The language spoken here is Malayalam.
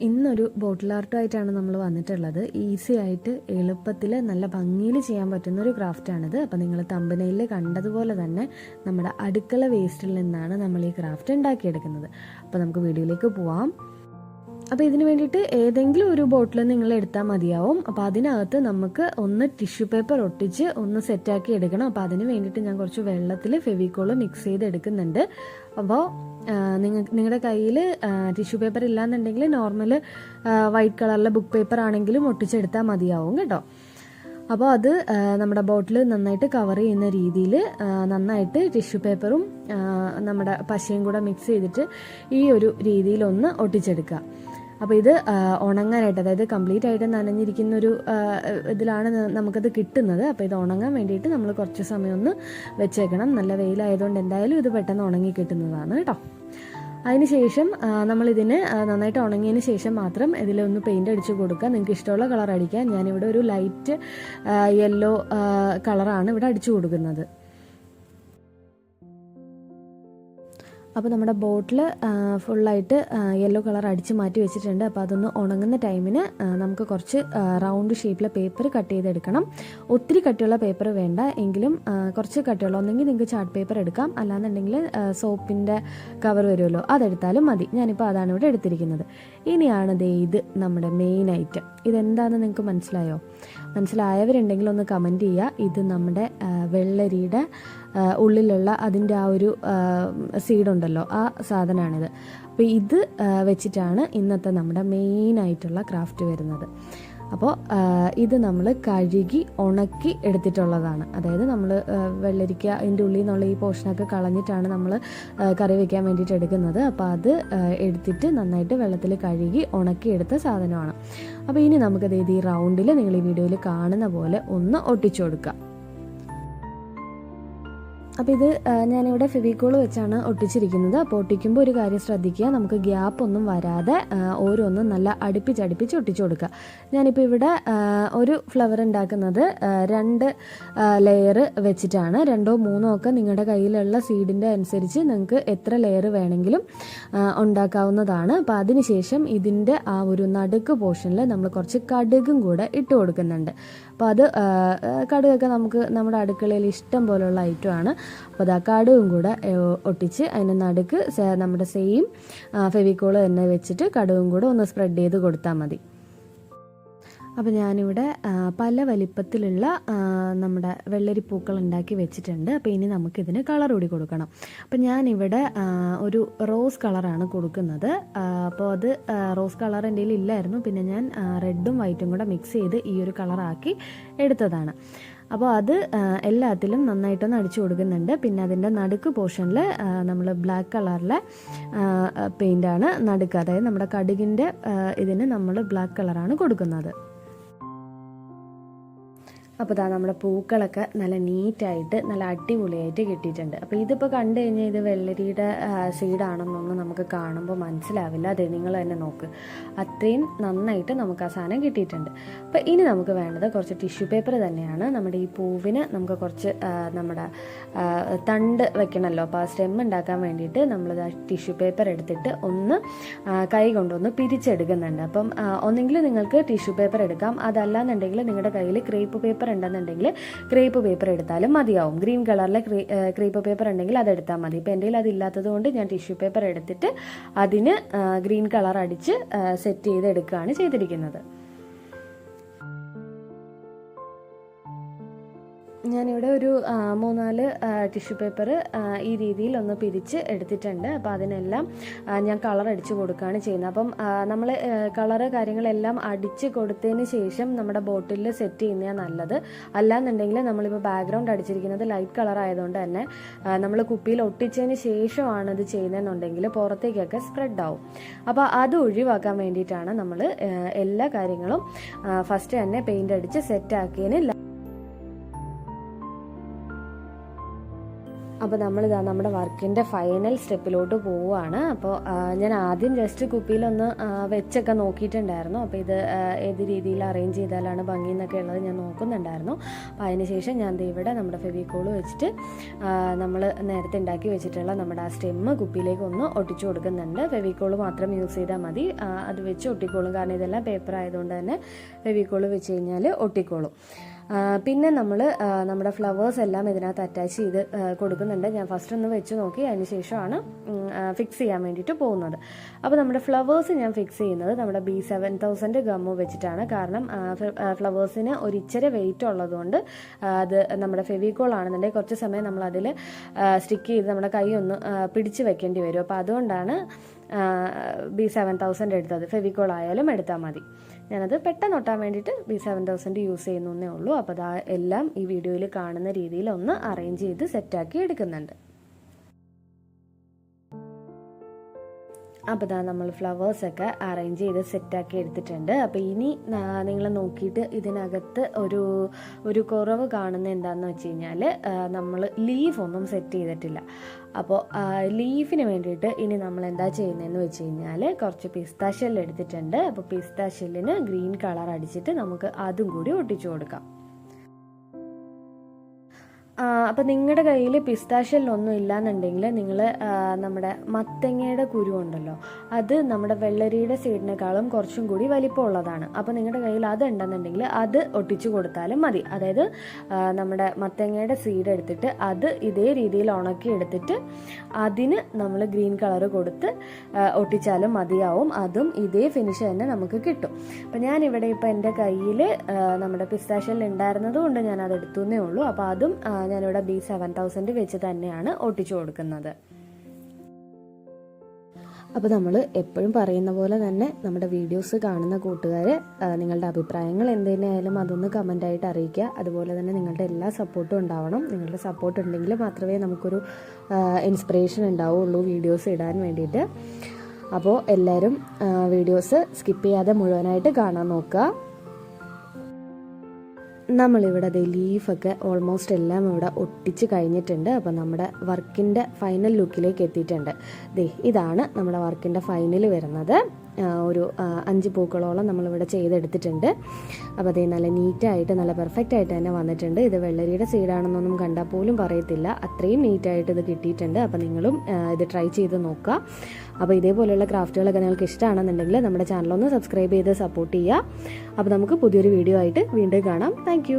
ഇന്നൊരു ബോട്ടിൽ ആർട്ടുമായിട്ടാണ് നമ്മൾ വന്നിട്ടുള്ളത്. ഈസി ആയിട്ട് എളുപ്പത്തിൽ നല്ല ഭംഗിയിൽ ചെയ്യാൻ പറ്റുന്ന ഒരു ക്രാഫ്റ്റാണിത്. അപ്പോൾ നിങ്ങൾ തമ്പനയിൽ കണ്ടതുപോലെ തന്നെ നമ്മുടെ അടുക്കള വേസ്റ്റിൽ നിന്നാണ് നമ്മൾ ഈ ക്രാഫ്റ്റ് ഉണ്ടാക്കിയെടുക്കുന്നത്. അപ്പോൾ നമുക്ക് വീഡിയോയിലേക്ക് പോവാം. അപ്പോൾ ഇതിന് വേണ്ടിയിട്ട് ഏതെങ്കിലും ഒരു ബോട്ടിൽ നിങ്ങൾ എടുത്താൽ മതിയാവും. അപ്പോൾ അതിനകത്ത് നമുക്ക് ഒന്ന് ടിഷ്യൂ പേപ്പർ ഒട്ടിച്ച് ഒന്ന് സെറ്റാക്കി എടുക്കണം. അപ്പോൾ അതിന് വേണ്ടിയിട്ട് ഞാൻ കുറച്ച് വെള്ളത്തിൽ ഫെവിക്കോൾ മിക്സ് ചെയ്ത് എടുക്കുന്നുണ്ട്. അപ്പോൾ നിങ്ങളുടെ കയ്യിൽ ടിഷ്യൂ പേപ്പർ ഇല്ലാന്നുണ്ടെങ്കിൽ നോർമൽ വൈറ്റ് കളറിലെ ബുക്ക് പേപ്പർ ആണെങ്കിലും ഒട്ടിച്ചെടുത്താൽ മതിയാവും കേട്ടോ. അപ്പോൾ അത് നമ്മുടെ ബോട്ടിൽ നന്നായിട്ട് കവർ ചെയ്യുന്ന രീതിയിൽ നന്നായിട്ട് ടിഷ്യൂ പേപ്പറും നമ്മുടെ പശയും കൂടെ മിക്സ് ചെയ്തിട്ട് ഈ ഒരു രീതിയിലൊന്ന് ഒട്ടിച്ചെടുക്കുക. അപ്പോൾ ഇത് ഉണങ്ങാനായിട്ട്, അതായത് കംപ്ലീറ്റ് ആയിട്ട് നനഞ്ഞിരിക്കുന്നൊരു ഇതിലാണ് നമുക്കത് കിട്ടുന്നത്. അപ്പോൾ ഇത് ഉണങ്ങാൻ വേണ്ടിയിട്ട് നമ്മൾ കുറച്ച് സമയം ഒന്ന് വെച്ചേക്കണം. നല്ല വെയിലായതുകൊണ്ട് എന്തായാലും ഇത് പെട്ടെന്ന് ഉണങ്ങി കിട്ടുന്നതാണ് കേട്ടോ. അതിനുശേഷം നമ്മളിതിന് നന്നായിട്ട് ഉണങ്ങിയതിന് ശേഷം മാത്രം ഇതിലൊന്ന് പെയിൻ്റ് അടിച്ച് കൊടുക്കുക. നിങ്ങൾക്ക് ഇഷ്ടമുള്ള കളർ അടിക്കാം. ഞാനിവിടെ ഒരു ലൈറ്റ് യെല്ലോ കളറാണ് ഇവിടെ അടിച്ചു കൊടുക്കുന്നത്. അപ്പോൾ നമ്മുടെ ബോട്ടിൽ ഫുള്ളായിട്ട് യെല്ലോ കളർ അടിച്ച് മാറ്റി വെച്ചിട്ടുണ്ട്. അപ്പോൾ അതൊന്ന് ഉണങ്ങുന്ന ടൈമിന് നമുക്ക് കുറച്ച് റൗണ്ട് ഷേപ്പിലെ പേപ്പർ കട്ട് ചെയ്തെടുക്കണം. ഒത്തിരി കട്ടിയുള്ള പേപ്പർ വേണ്ട, എങ്കിലും കുറച്ച് കട്ടിയുള്ള, ഒന്നെങ്കിൽ നിങ്ങൾക്ക് ചാർട്ട് പേപ്പർ എടുക്കാം, അല്ലാന്നുണ്ടെങ്കിൽ സോപ്പിൻ്റെ കവർ വരുമല്ലോ, അതെടുത്താലും മതി. ഞാനിപ്പോൾ അതാണ് ഇവിടെ എടുത്തിരിക്കുന്നത്. ഇനിയാണ് ഇത് നമ്മുടെ മെയിൻ ഐറ്റം. ഇതെന്താണെന്ന് നിങ്ങൾക്ക് മനസ്സിലായോ? മനസ്സിലായവരുണ്ടെങ്കിൽ ഒന്ന് കമൻറ്റ് ചെയ്യുക. ഇത് നമ്മുടെ വെള്ളരിയുടെ ഉള്ളിലുള്ള അതിൻ്റെ ആ ഒരു സീഡുണ്ടല്ലോ, ആ സാധനമാണിത്. അപ്പോൾ ഇത് വെച്ചിട്ടാണ് ഇന്നത്തെ നമ്മുടെ മെയിനായിട്ടുള്ള ക്രാഫ്റ്റ് വരുന്നത്. അപ്പോൾ ഇത് നമ്മൾ കഴുകി ഉണക്കി എടുത്തിട്ടുള്ളതാണ്. അതായത് നമ്മൾ വെള്ളരിക്ക അതിൻ്റെ ഉള്ളിൽ നിന്നുള്ള ഈ പോർഷനൊക്കെ കളഞ്ഞിട്ടാണ് നമ്മൾ കറി വയ്ക്കാൻ വേണ്ടിയിട്ട് എടുക്കുന്നത്. അപ്പോൾ അത് എടുത്തിട്ട് നന്നായിട്ട് വെള്ളത്തിൽ കഴുകി ഉണക്കി എടുത്ത സാധനമാണ്. അപ്പോൾ ഇനി നമുക്കത് ഈ റൗണ്ടിൽ നിങ്ങൾ ഈ വീഡിയോയിൽ കാണുന്ന പോലെ ഒന്ന് ഒട്ടിച്ചു കൊടുക്കാം. അപ്പോൾ ഇത് ഞാനിവിടെ ഫെവിക്കോൾ വെച്ചാണ് ഒട്ടിച്ചിരിക്കുന്നത്. അപ്പോൾ ഒട്ടിക്കുമ്പോൾ ഒരു കാര്യം ശ്രദ്ധിക്കുക, നമുക്ക് ഗ്യാപ്പ് ഒന്നും വരാതെ ഓരോന്നും നല്ല അടുപ്പിച്ച് ഒട്ടിച്ചു കൊടുക്കുക. ഞാനിപ്പോൾ ഇവിടെ ഒരു ഫ്ലവർ ഉണ്ടാക്കുന്നത് 2 ലെയർ വെച്ചിട്ടാണ്. 2ഓ 3ഓ ഒക്കെ നിങ്ങളുടെ കയ്യിലുള്ള സീഡിൻ്റെ അനുസരിച്ച് നിങ്ങൾക്ക് എത്ര ലെയർ വേണമെങ്കിലും ഉണ്ടാക്കാവുന്നതാണ്. അപ്പോൾ അതിനുശേഷം ഇതിൻ്റെ ആ ഒരു നടുക്ക് പോർഷനിൽ നമ്മൾ കുറച്ച് കടുകും കൂടെ ഇട്ട് കൊടുക്കുന്നുണ്ട്. അപ്പോൾ അത് കടുകൊക്കെ നമുക്ക് നമ്മുടെ അടുക്കളയിൽ ഇഷ്ടം പോലുള്ള ഐറ്റമാണ്. അപ്പോൾ അത് ആ കടുകും കൂടെ ഒട്ടിച്ച് അതിന് നടുക്ക് നമ്മുടെ സെയിം ഫെവിക്കോൾ തന്നെ വെച്ചിട്ട് കടുകും കൂടെ ഒന്ന് സ്പ്രെഡ് ചെയ്ത് കൊടുത്താൽ മതി. അപ്പോൾ ഞാനിവിടെ പല വലിപ്പത്തിലുള്ള നമ്മുടെ വെള്ളരിപ്പൂക്കൾ ഉണ്ടാക്കി വെച്ചിട്ടുണ്ട്. അപ്പോൾ ഇനി നമുക്കിതിന് കളർ കൂടി കൊടുക്കണം. അപ്പോൾ ഞാനിവിടെ ഒരു റോസ് കളറാണ് കൊടുക്കുന്നത്. അപ്പോൾ അത് റോസ് കളർ എൻ്റെ കയ്യിൽ ഇല്ലായിരുന്നു, പിന്നെ ഞാൻ റെഡും വൈറ്റും കൂടെ മിക്സ് ചെയ്ത് ഈ ഒരു കളറാക്കി എടുത്തതാണ്. അപ്പോൾ അത് എല്ലാത്തിലും നന്നായിട്ടൊന്ന് അടിച്ചു കൊടുക്കുന്നുണ്ട്. പിന്നെ അതിൻ്റെ നടുക്ക് പോർഷനിൽ നമ്മൾ ബ്ലാക്ക് കളറിലെ പെയിൻ്റാണ് നടുക്ക്, അതായത് നമ്മുടെ കടുകിൻ്റെ ഇതിന് നമ്മൾ ബ്ലാക്ക് കളറാണ് കൊടുക്കുന്നത്. അപ്പോൾ നമ്മുടെ പൂക്കളൊക്കെ നല്ല നീറ്റായിട്ട് നല്ല അടിപൊളിയായിട്ട് കിട്ടിയിട്ടുണ്ട്. അപ്പോൾ ഇതിപ്പോൾ കണ്ടു കഴിഞ്ഞാൽ ഇത് വെള്ളരിയുടെ സീഡാണെന്നൊന്നും നമുക്ക് കാണുമ്പോൾ മനസ്സിലാവില്ല. അതെ, നിങ്ങൾ തന്നെ നോക്ക്, അത്രയും നന്നായിട്ട് നമുക്ക് ആ സാധനം കിട്ടിയിട്ടുണ്ട്. അപ്പോൾ ഇനി നമുക്ക് വേണ്ടത് കുറച്ച് ടിഷ്യൂ പേപ്പർ തന്നെയാണ്. നമ്മുടെ ഈ പൂവിന് നമുക്ക് കുറച്ച് നമ്മുടെ തണ്ട് വെക്കണമല്ലോ. അപ്പോൾ ആ സ്റ്റെം ഉണ്ടാക്കാൻ വേണ്ടിയിട്ട് നമ്മൾ ടിഷ്യൂ പേപ്പർ എടുത്തിട്ട് ഒന്ന് കൈ കൊണ്ടൊന്ന് പിരിച്ചെടുക്കുന്നുണ്ട്. അപ്പം ഒന്നെങ്കിൽ നിങ്ങൾക്ക് ടിഷ്യൂ പേപ്പർ എടുക്കാം, അതല്ലാന്നുണ്ടെങ്കിൽ നിങ്ങളുടെ കയ്യിൽ ക്രേപ്പ് പേപ്പർ ഉണ്ടെന്നുണ്ടെങ്കിൽ ക്രേപ്പ് പേപ്പർ എടുത്താലും മതിയാവും. ഗ്രീൻ കളറിലെ ക്രേപ്പ് പേപ്പർ ഉണ്ടെങ്കിൽ അതെടുത്താൽ മതി. ഇപ്പോൾ എൻ്റെ കയ്യിൽ അതില്ലാത്തത് കൊണ്ട് ഞാൻ ടിഷ്യൂ പേപ്പർ എടുത്തിട്ട് അതിന് ഗ്രീൻ കളർ അടിച്ച് സെറ്റ് ചെയ്ത് എടുക്കുകയാണ് ചെയ്തിരിക്കുന്നത്. ഞാനിവിടെ ഒരു 3-4 ടിഷ്യൂ പേപ്പർ ഈ രീതിയിൽ ഒന്ന് പിരിച്ച് എടുത്തിട്ടുണ്ട്. അപ്പോൾ അതിനെല്ലാം ഞാൻ കളർ അടിച്ച് കൊടുക്കുകയാണ് ചെയ്യുന്നത്. അപ്പം നമ്മൾ കളറ് കാര്യങ്ങളെല്ലാം അടിച്ച് കൊടുത്തതിന് ശേഷം നമ്മുടെ ബോട്ടിലിൽ സെറ്റ് ചെയ്യുന്നതാണ് നല്ലത്. അല്ലാന്നുണ്ടെങ്കിൽ നമ്മളിപ്പോൾ ബാക്ക്ഗ്രൗണ്ട് അടിച്ചിരിക്കുന്നത് ലൈറ്റ് കളർ ആയതുകൊണ്ട് തന്നെ നമ്മൾ കുപ്പിയിൽ ഒട്ടിച്ചതിന് ശേഷമാണ് ഇത് ചെയ്യുന്നതെന്നുണ്ടെങ്കിൽ പുറത്തേക്കൊക്കെ സ്പ്രെഡ് ആവും. അപ്പോൾ അത് ഒഴിവാക്കാൻ വേണ്ടിയിട്ടാണ് നമ്മൾ എല്ലാ കാര്യങ്ങളും ഫസ്റ്റ് തന്നെ പെയിൻ്റ് അടിച്ച് സെറ്റാക്കിയതിന് അപ്പോൾ നമ്മളിതാ നമ്മുടെ വർക്കിൻ്റെ ഫൈനൽ സ്റ്റെപ്പിലോട്ട് പോവുകയാണ്. അപ്പോൾ ഞാൻ ആദ്യം ജസ്റ്റ് കുപ്പിയിലൊന്ന് വെച്ചൊക്കെ നോക്കിയിട്ടുണ്ടായിരുന്നു. അപ്പോൾ ഇത് ഏത് രീതിയിൽ അറേഞ്ച് ചെയ്താലാണ് ഭംഗി എന്നൊക്കെ ഉള്ളത് ഞാൻ നോക്കുന്നുണ്ടായിരുന്നു. അപ്പോൾ അതിന് ശേഷം ഞാൻ ഇവിടെ നമ്മുടെ ഫെവിക്കോൾ വെച്ചിട്ട് നമ്മൾ നേരത്തെ ഉണ്ടാക്കി വെച്ചിട്ടുള്ള നമ്മുടെ ആ സ്റ്റെമ്മ് കുപ്പിയിലേക്ക് ഒന്ന് ഒട്ടിച്ചു കൊടുക്കുന്നുണ്ട്. ഫെവിക്കോൾ മാത്രം യൂസ് ചെയ്താൽ മതി, അത് വെച്ച് ഒട്ടിക്കോളും. കാരണം ഇതെല്ലാം പേപ്പർ ആയതുകൊണ്ട് തന്നെ ഫെവിക്കോൾ വെച്ച് കഴിഞ്ഞാൽ ഒട്ടിക്കോളും. പിന്നെ നമ്മൾ നമ്മുടെ ഫ്ലവേഴ്സ് എല്ലാം ഇതിനകത്ത് അറ്റാച്ച് ചെയ്ത് കൊടുക്കുന്നുണ്ട്. ഞാൻ ഫസ്റ്റ് ഒന്ന് വെച്ച് നോക്കി, അതിന് ശേഷമാണ് ഫിക്സ് ചെയ്യാൻ വേണ്ടിയിട്ട് പോകുന്നത്. അപ്പോൾ നമ്മുടെ ഫ്ലവേഴ്സ് ഞാൻ ഫിക്സ് ചെയ്യുന്നത് നമ്മുടെ B7000 ഗമ്മ് വെച്ചിട്ടാണ്. കാരണം ഫ്ലവേഴ്സിന് ഒരു ഇച്ചിരി വെയിറ്റ് ഉള്ളതുകൊണ്ട് അത് നമ്മുടെ ഫെവിക്കോൾ ആണെന്നുണ്ടെങ്കിൽ കുറച്ച് സമയം നമ്മളതിൽ സ്റ്റിക്ക് ചെയ്ത് നമ്മുടെ കൈ ഒന്ന് പിടിച്ച് വെക്കേണ്ടി വരും. അപ്പോൾ അതുകൊണ്ടാണ് B7000 എടുത്തത്. ഫെവിക്കോൾ ആയാലും എടുത്താൽ മതി. ഞാനത് പെട്ടെന്ന് ഒട്ടാൻ വേണ്ടിയിട്ട് B7000 യൂസ് ചെയ്യുന്നേ ഉള്ളൂ. അപ്പോൾ അത് എല്ലാം ഈ വീഡിയോയിൽ കാണുന്ന രീതിയിൽ ഒന്ന് അറേഞ്ച് ചെയ്ത് സെറ്റാക്കി എടുക്കുന്നുണ്ട്. അപ്പോൾ ഇതാ നമ്മൾ ഫ്ലവേഴ്സൊക്കെ അറേഞ്ച് ചെയ്ത് സെറ്റാക്കി എടുത്തിട്ടുണ്ട്. അപ്പോൾ ഇനി നിങ്ങൾ നോക്കിയിട്ട് ഇതിനകത്ത് ഒരു കുറവ് കാണുന്നത് എന്താണെന്ന് വെച്ച് കഴിഞ്ഞാൽ നമ്മൾ ലീഫ് ഒന്നും സെറ്റ് ചെയ്തിട്ടില്ല. അപ്പോൾ ലീഫിന് വേണ്ടിയിട്ട് ഇനി നമ്മൾ എന്താ ചെയ്യുന്നതെന്ന് വെച്ച് കഴിഞ്ഞാൽ കുറച്ച് പിസ്ത ഷെല്ല് എടുത്തിട്ടുണ്ട്. അപ്പോൾ പിസ്ത ഷെല്ലിന് ഗ്രീൻ കളർ അടിച്ചിട്ട് നമുക്ക് അതും കൂടി ഒട്ടിച്ചു കൊടുക്കാം. അപ്പോൾ നിങ്ങളുടെ കയ്യിൽ പിസ്താഷ്യലൊന്നും ഇല്ലയെന്നുണ്ടെങ്കിൽ നിങ്ങൾ നമ്മുടെ മത്തങ്ങയുടെ കുരു ഉണ്ടല്ലോ, അത് നമ്മുടെ വെള്ളരിയുടെ സീഡിനേക്കാളും കുറച്ചും കൂടി വലിപ്പമുള്ളതാണ്. അപ്പോൾ നിങ്ങളുടെ കയ്യിൽ അത് ഉണ്ടെന്നുണ്ടെങ്കിൽ അത് ഒട്ടിച്ചു കൊടുത്താലും മതി. അതായത് നമ്മുടെ മത്തങ്ങയുടെ സീഡ് എടുത്തിട്ട് അത് ഇതേ രീതിയിൽ ഉണക്കി എടുത്തിട്ട് അതിന് നമ്മൾ ഗ്രീൻ കളർ കൊടുത്ത് ഒട്ടിച്ചാലും മതിയാവും. അതും ഇതേ ഫിനിഷ് തന്നെ നമുക്ക് കിട്ടും. അപ്പോൾ ഞാനിവിടെ ഇപ്പോൾ എൻ്റെ കയ്യിൽ നമ്മുടെ പിസ്താഷ്യൽ ഉണ്ടായിരുന്നത് കൊണ്ട് ഞാൻ അത് എടുത്തുന്നേ ഉള്ളൂ. അപ്പോൾ അതും ഞാനിവിടെ B7000 വെച്ച് തന്നെയാണ് ഒട്ടിച്ചു കൊടുക്കുന്നത്. അപ്പോൾ നമ്മൾ എപ്പോഴും പറയുന്ന പോലെ തന്നെ നമ്മുടെ വീഡിയോസ് കാണുന്ന കൂട്ടുകാർ നിങ്ങളുടെ അഭിപ്രായങ്ങൾ എന്തിനായാലും അതൊന്ന് കമൻ്റായിട്ട് അറിയിക്കുക. അതുപോലെ തന്നെ നിങ്ങളുടെ എല്ലാ സപ്പോർട്ടും ഉണ്ടാവണം. നിങ്ങളുടെ സപ്പോർട്ട് ഉണ്ടെങ്കിൽ മാത്രമേ നമുക്കൊരു ഇൻസ്പിറേഷൻ ഉണ്ടാവുള്ളൂ വീഡിയോസ് ഇടാൻ വേണ്ടിയിട്ട്. അപ്പോൾ എല്ലാവരും വീഡിയോസ് സ്കിപ്പ് ചെയ്യാതെ മുഴുവനായിട്ട് കാണാൻ നോക്കുക. നമ്മളിവിടെ ലീഫൊക്കെ ഓൾമോസ്റ്റ് എല്ലാം ഇവിടെ ഒട്ടിച്ച് കഴിഞ്ഞിട്ടുണ്ട്. അപ്പോൾ നമ്മുടെ വർക്കിൻ്റെ ഫൈനൽ ലുക്കിലേക്ക് എത്തിയിട്ടുണ്ട്. ഇതാണ് നമ്മുടെ വർക്കിൻ്റെ ഫൈനൽ വരുന്നത്. ഒരു 5 പൂക്കളോളം നമ്മളിവിടെ ചെയ്തെടുത്തിട്ടുണ്ട്. അപ്പോൾ അതേ നല്ല നീറ്റായിട്ട് നല്ല പെർഫെക്റ്റ് ആയിട്ട് തന്നെ വന്നിട്ടുണ്ട്. ഇത് വെള്ളരിയുടെ സീഡാണെന്നൊന്നും കണ്ടാൽ പോലും പറയത്തില്ല, അത്രയും നീറ്റായിട്ട് ഇത് കിട്ടിയിട്ടുണ്ട്. അപ്പോൾ നിങ്ങളും ഇത് ട്രൈ ചെയ്ത് നോക്കുക. അപ്പോൾ ഇതേപോലെയുള്ള ക്രാഫ്റ്റുകളൊക്കെ നിങ്ങൾക്ക് ഇഷ്ടമാണെന്നുണ്ടെങ്കിൽ നമ്മുടെ ചാനലൊന്ന് സബ്സ്ക്രൈബ് ചെയ്ത് സപ്പോർട്ട് ചെയ്യുക. അപ്പോൾ നമുക്ക് പുതിയൊരു വീഡിയോ ആയിട്ട് വീണ്ടും കാണാം. താങ്ക്